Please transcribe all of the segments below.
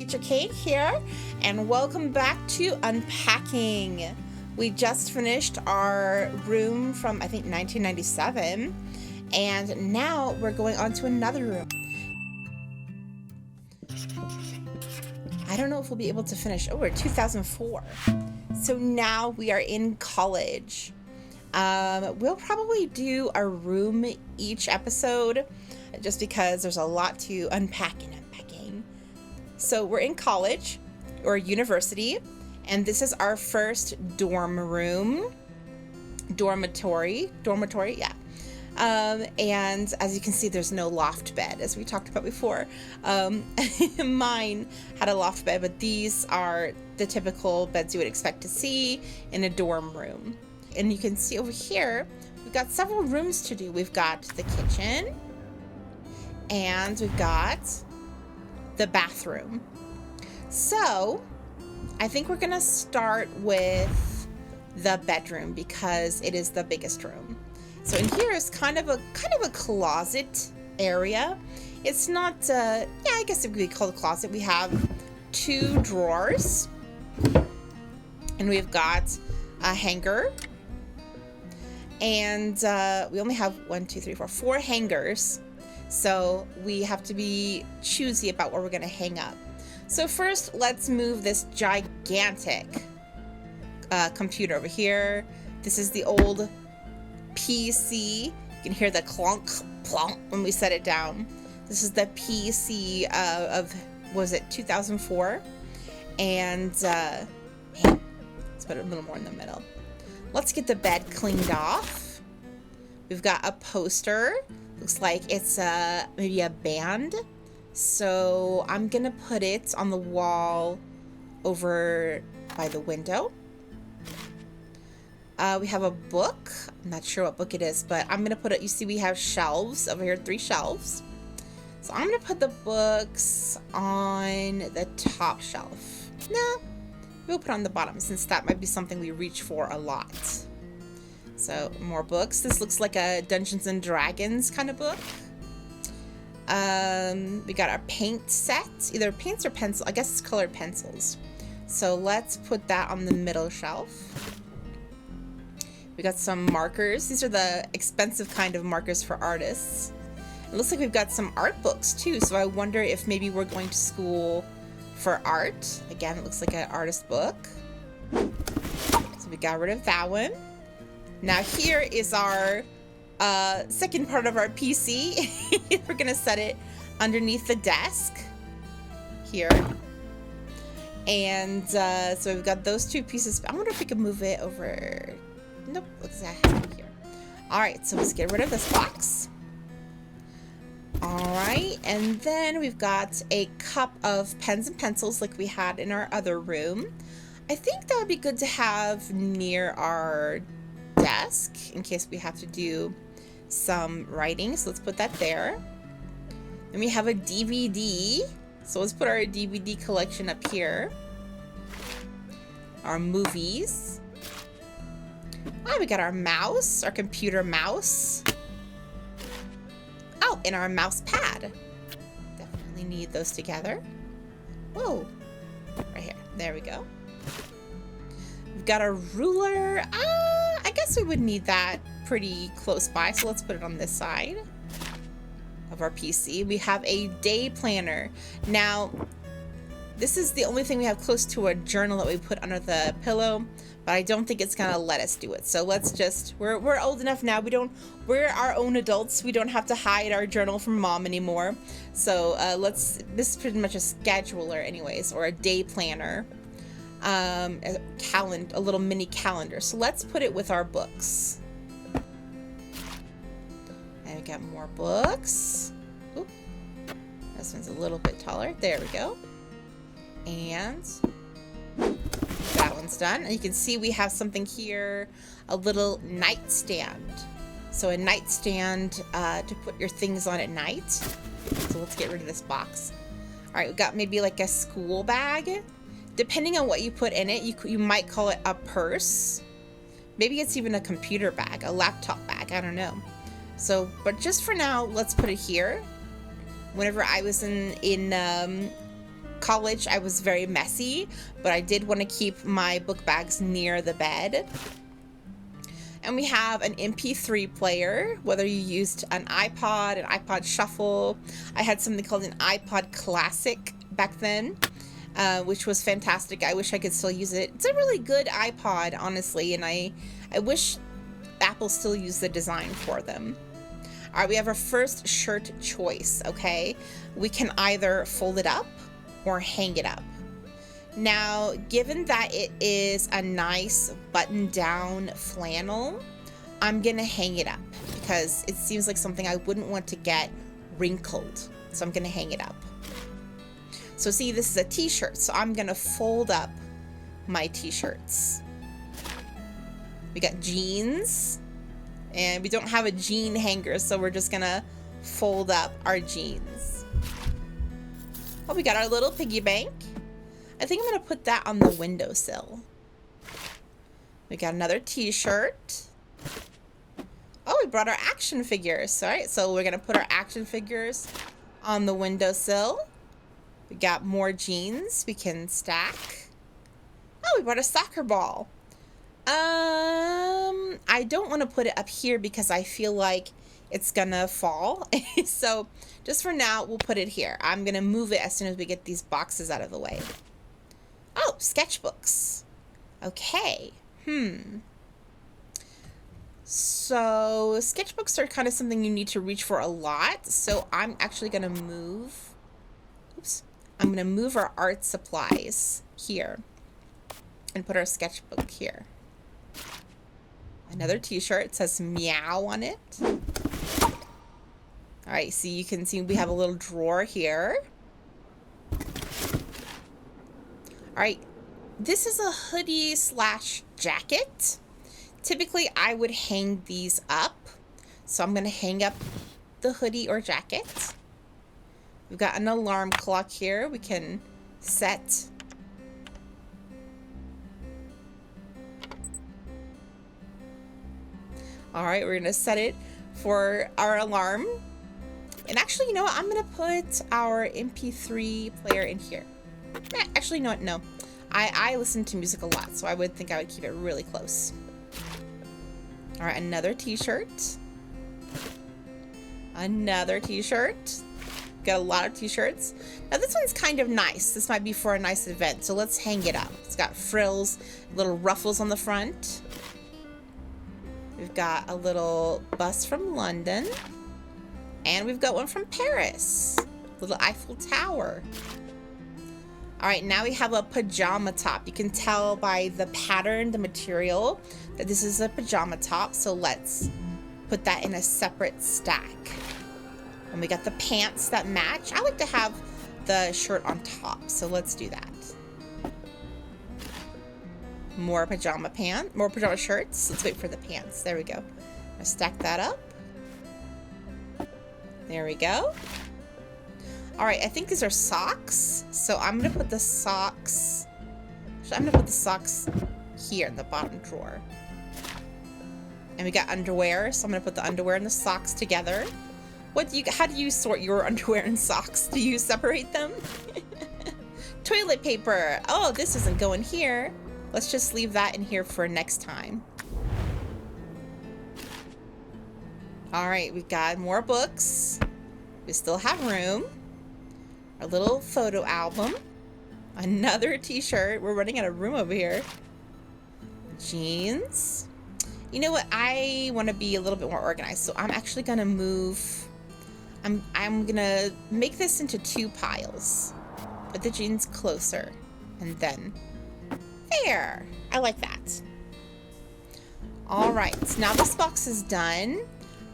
Teacher Kate here, and welcome back to Unpacking. We just finished our room from, I think, 1997, and now we're going on to another room. I don't know if we'll be able to finish. Oh, we're 2004. So now we are in college. We'll probably do a room each episode, just because there's a lot to unpack and unpacking. So we're in college or university, and this is our first dormitory, yeah. And as you can see, there's no loft bed, as we talked about before. Mine had a loft bed, but these are the typical beds you would expect to see in a dorm room. And you can see over here, we've got several rooms to do. We've got the kitchen, and we've got the bathroom. So I think we're gonna start with the bedroom because it is the biggest room. So in here is kind of a closet area. It's not, yeah, I guess it would be called a closet. We have 2 drawers, and we've got a hanger, and we only have 4 hangers. So we have to be choosy about where we're gonna hang up. So first, let's move this gigantic computer over here. This is the old PC. You can hear the clunk, plonk when we set it down. This is the PC of, was it 2004? And man, let's put it a little more in the middle. Let's get the bed cleaned off. We've got a poster. Looks like it's maybe a band. So I'm gonna put it on the wall over by the window. We have a book. I'm not sure what book it is, but I'm gonna put it, you see we have shelves over here, 3 shelves. So I'm gonna put the books on the top shelf. No, we'll put it on the bottom since that might be something we reach for a lot. So more books. This looks like a Dungeons and Dragons kind of book. We got our paint set, either paints or pencil. I guess it's colored pencils. So let's put that on the middle shelf. We got some markers. These are the expensive kind of markers for artists. It looks like we've got some art books too. So I wonder if maybe we're going to school for art. Again, it looks like an artist book. So we got rid of that one. Now here is our second part of our PC. We're gonna set it underneath the desk here. And so we've got those 2 pieces. I wonder if we can move it over. Nope, what's that happening here? All right, so let's get rid of this box. All right, and then we've got a cup of pens and pencils like we had in our other room. I think that would be good to have near our desk in case we have to do some writing. So let's put that there. Then we have a DVD. So let's put our DVD collection up here. Our movies. Oh, we got our mouse, our computer mouse. Oh, and our mouse pad. Definitely need those together. Whoa. Right here. There we go. We've got a ruler. I guess we would need that pretty close by, so let's put it on this side of our PC. We have a day planner. Now, this is the only thing we have close to a journal that we put under the pillow, but I don't think it's gonna let us do it. So let's just, we're old enough now. We're our own adults. We don't have to hide our journal from mom anymore. So this is pretty much a scheduler anyways, or a day planner. A little mini calendar. So let's put it with our books. And we got more books. Oop. This one's a little bit taller. There we go. And that one's done. And you can see we have something here, a little nightstand. So a nightstand to put your things on at night. So let's get rid of this box. All right, we've got maybe like a school bag. Depending on what you put in it, you might call it a purse. Maybe it's even a computer bag, a laptop bag, I don't know. So, but just for now, let's put it here. Whenever I was in college, I was very messy, but I did want to keep my book bags near the bed. And we have an MP3 player, whether you used an iPod, an iPod Shuffle. I had something called an iPod Classic back then, which was fantastic. I wish I could still use it. It's a really good iPod, honestly, and I wish Apple still used the design for them. All right, we have our first shirt choice, okay? We can either fold it up or hang it up. Now, given that it is a nice button-down flannel, I'm gonna hang it up because it seems like something I wouldn't want to get wrinkled. So I'm gonna hang it up. So see, this is a t-shirt, so I'm gonna fold up my t-shirts. We got jeans, and we don't have a jean hanger, so we're just gonna fold up our jeans. Oh, we got our little piggy bank. I think I'm gonna put that on the windowsill. We got another t-shirt. Oh, we brought our action figures. All right, so we're gonna put our action figures on the windowsill. We got more jeans we can stack. Oh, we brought a soccer ball. I don't want to put it up here because I feel like it's gonna fall. So just for now, we'll put it here. I'm gonna move it as soon as we get these boxes out of the way. Oh, sketchbooks. Okay. So sketchbooks are kind of something you need to reach for a lot. So I'm actually gonna move. Oops. I'm gonna move our art supplies here and put our sketchbook here. Another t-shirt. It says meow on it. All right, so you can see we have a little drawer here. All right, this is a hoodie slash jacket. Typically, I would hang these up. So I'm gonna hang up the hoodie or jacket. We've got an alarm clock here we can set. All right, we're gonna set it for our alarm. And actually, you know what? I'm gonna put our MP3 player in here. Actually, no, no. I listen to music a lot, so I would think I would keep it really close. All right, another t-shirt. Another t-shirt. Got a lot of t-shirts. Now this one's kind of nice. This might be for a nice event, so let's hang it up. It's got frills, little ruffles on the front. We've got a little bust from London. And we've got one from Paris. Little Eiffel Tower. All right, now we have a pajama top. You can tell by the pattern, the material, that this is a pajama top. So let's put that in a separate stack. And we got the pants that match. I like to have the shirt on top, so let's do that. More pajama shirts. Let's wait for the pants. There we go. I'll stack that up. There we go. All right, I think these are socks. So I'm gonna put the socks. So I'm gonna put the socks here in the bottom drawer. And we got underwear, so I'm gonna put the underwear and the socks together. How do you sort your underwear and socks? Do you separate them? Toilet paper. Oh, this isn't going here. Let's just leave that in here for next time. All right, we've got more books. We still have room. Our little photo album. Another t-shirt. We're running out of room over here. Jeans. You know what? I want to be a little bit more organized, so I'm actually going to move. I'm going to make this into two piles. Put the jeans closer. And then there. I like that. All right. Now this box is done.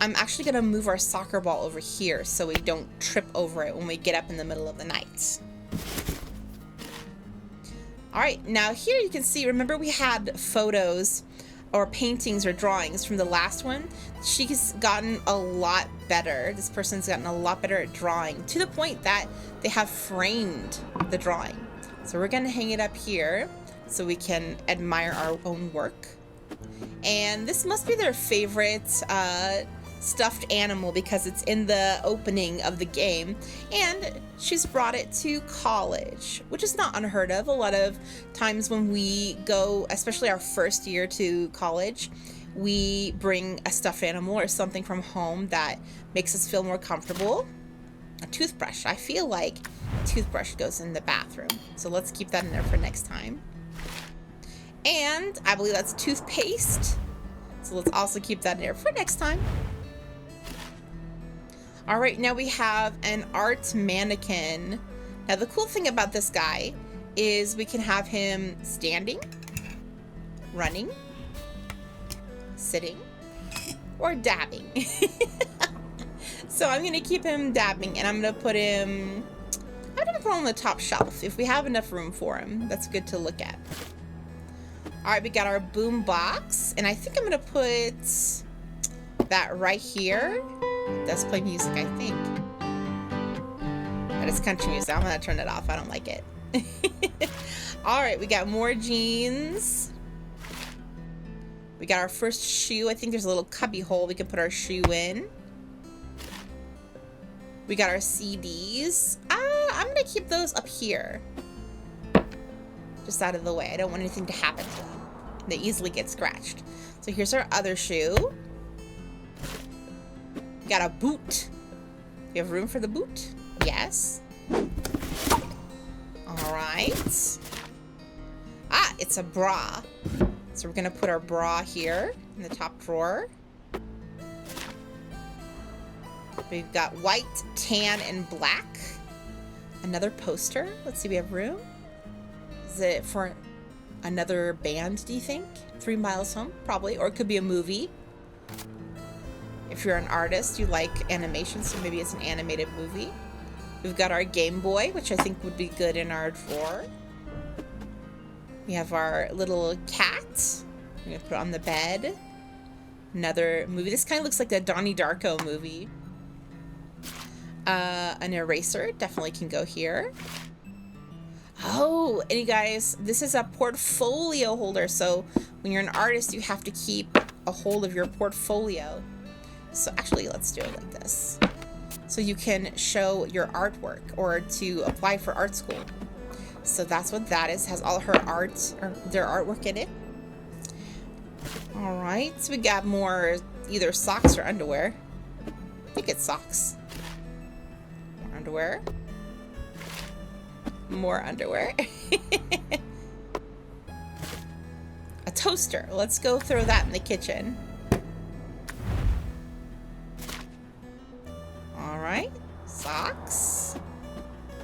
I'm actually going to move our soccer ball over here so we don't trip over it when we get up in the middle of the night. All right, now here you can see, remember we had photos or paintings or drawings from the last one? She's gotten a lot better. This person's gotten a lot better at drawing to the point that they have framed the drawing. So we're going to hang it up here so we can admire our own work. And this must be their favorite stuffed animal because it's in the opening of the game, and she's brought it to college, which is not unheard of. A lot of times when we go, especially our first year to college, we bring a stuffed animal or something from home that makes us feel more comfortable. A toothbrush. I feel like a toothbrush goes in the bathroom, so let's keep that in there for next time. And I believe that's toothpaste, so let's also keep that in there for next time. All right, now we have an art mannequin. Now the cool thing about this guy is we can have him standing, running, sitting, or dabbing. So I'm gonna keep him dabbing, and I'm gonna put him on the top shelf if we have enough room for him. That's good to look at. All right, we got our boom box, and I think I'm gonna put that right here. It does play music, I think. But it's country music. I'm gonna turn it off. I don't like it. All right, we got more jeans. We got our first shoe. I think there's a little cubby hole we can put our shoe in. We got our CDs. I'm gonna keep those up here, just out of the way. I don't want anything to happen to them. They easily get scratched. So here's our other shoe. We got a boot. You have room for the boot? Yes. All right. It's a bra. So we're gonna put our bra here in the top drawer. We've got white, tan, and black. Another poster. Let's see, we have room. Is it for another band, do you think? 3 Miles Home? Probably. Or it could be a movie. If you're an artist, you like animation, so maybe it's an animated movie. We've got our Game Boy, which I think would be good in our drawer. We have our little cat. We're gonna put it on the bed. Another movie. This kind of looks like the Donnie Darko movie. An eraser definitely can go here. Oh, and you guys, this is a portfolio holder. So when you're an artist, you have to keep a hold of your portfolio. So actually, let's do it like this. So you can show your artwork or to apply for art school. So that's what that is. Has all her art or their artwork in it. All right, so we got more either socks or underwear. I think it's socks. More underwear. More underwear. A toaster. Let's go throw that in the kitchen. All right, socks.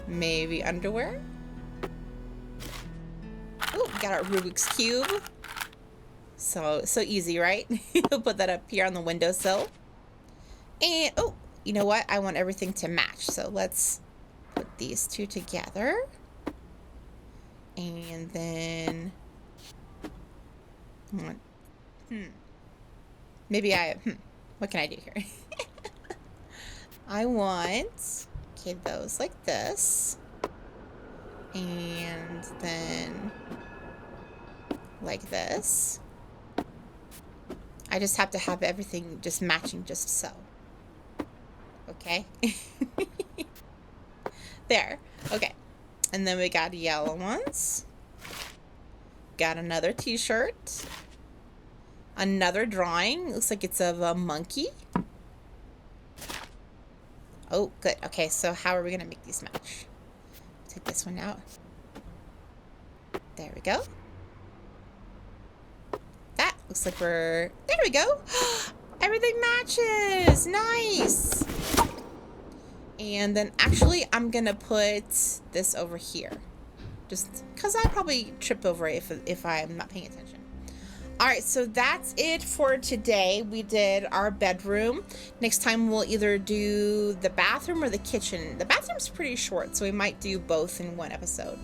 Maybe underwear. Oh, we got our Rubik's Cube. So easy, right? We'll put that up here on the windowsill. And, oh, you know what? I want everything to match. So let's put these two together. And then, maybe what can I do here? I want, okay, those like this. And then like this. I just have to have everything just matching just so. Okay? There. Okay. And then we got yellow ones. Got another t-shirt. Another drawing. Looks like it's of a monkey. Oh, good. Okay, so how are we going to make these match? Take this one out. There we go. That looks like we're... There we go. Everything matches. Nice. And then actually I'm going to put this over here. Just because I probably trip over it if I'm not paying attention. All right, so that's it for today. We did our bedroom. Next time we'll either do the bathroom or the kitchen. The bathroom's pretty short, so we might do both in one episode.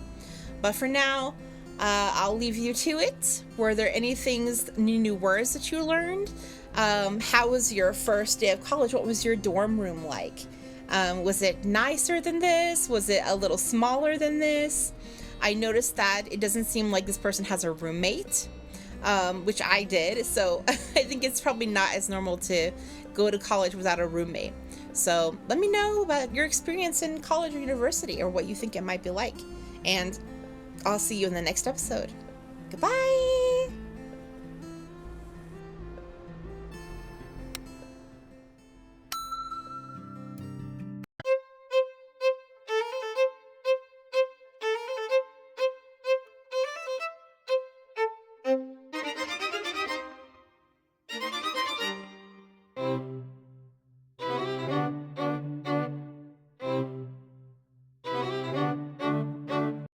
But for now, I'll leave you to it. Were there any things, new words that you learned? How was your first day of college? What was your dorm room like? Was it nicer than this? Was it a little smaller than this? I noticed that it doesn't seem like this person has a roommate. Which I did, so I think it's probably not as normal to go to college without a roommate. So let me know about your experience in college or university, or what you think it might be like. And I'll see you in the next episode. Goodbye!